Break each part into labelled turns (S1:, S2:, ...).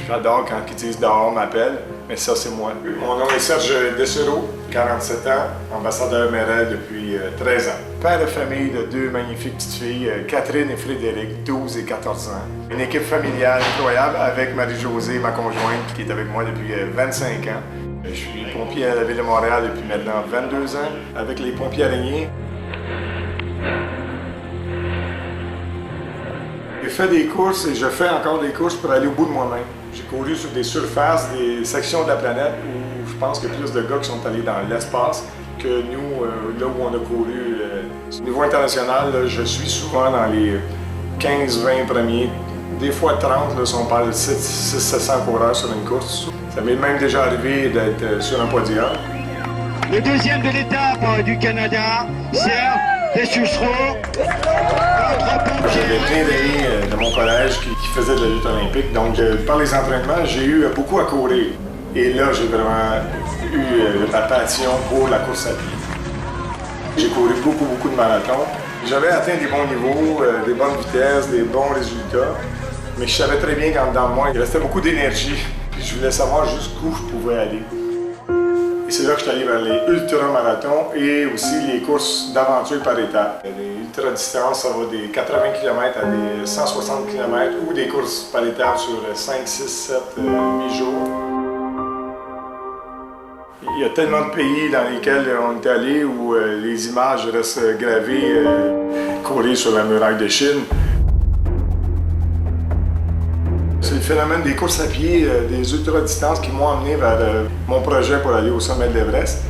S1: J'adore quand ils disent « dehors m'appelle », mais ça, c'est moi. Mon nom est Serge Dessereau, 47 ans, ambassadeur MRL depuis 13 ans. Père de famille de deux magnifiques petites filles, Catherine et Frédéric, 12 et 14 ans. Une équipe familiale incroyable avec Marie-Josée, ma conjointe, qui est avec moi depuis 25 ans. Je suis pompier à la Ville de Montréal depuis maintenant 22 ans, avec les pompiers araignées. J'ai fait des courses et je fais encore des courses pour aller au bout de moi-même. J'ai couru sur des surfaces, des sections de la planète où je pense qu'il y a plus de gars qui sont allés dans l'espace que nous, là où on a couru. Au niveau international, là, je suis souvent dans les 15-20 premiers, des fois 30, là, si on parle de 600-700 coureurs sur une course. Ça m'est même déjà arrivé d'être sur un podium.
S2: Le deuxième de l'étape du Canada, Serge Dessereau.
S1: J'avais plein d'amis de mon collège qui faisaient de la lutte olympique, donc par les entraînements, j'ai eu beaucoup à courir. Et là, j'ai vraiment eu la passion pour la course à pied. J'ai couru beaucoup de marathons. J'avais atteint des bons niveaux, des bonnes vitesses, des bons résultats, mais je savais très bien qu'en dedans de moi, il restait beaucoup d'énergie, puis je voulais savoir jusqu'où je pouvais aller. Et c'est là que je suis allé vers les ultramarathons et aussi les courses d'aventure par étapes. Les ultra-distances, ça va des 80 km à des 160 km ou des courses par étapes sur 5, 6, 7, 8 jours. Il y a tellement de pays dans lesquels on est allé où les images restent gravées, collées sur la muraille de Chine. C'est le phénomène des courses à pied, des ultra-distances qui m'ont amené vers mon projet pour aller au sommet de l'Everest.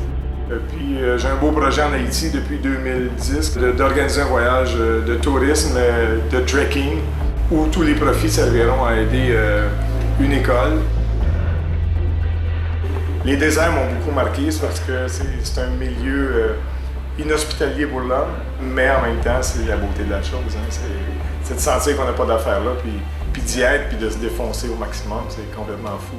S1: Puis j'ai un beau projet en Haïti depuis 2010 d'organiser un voyage de tourisme, de trekking, où tous les profits serviront à aider une école. Les déserts m'ont beaucoup marqué parce que c'est un milieu inhospitalier pour l'homme, mais en même temps, c'est la beauté de la chose. Hein. C'est de sentir qu'on n'a pas d'affaires là, puis d'y être, puis de se défoncer au maximum, c'est complètement fou.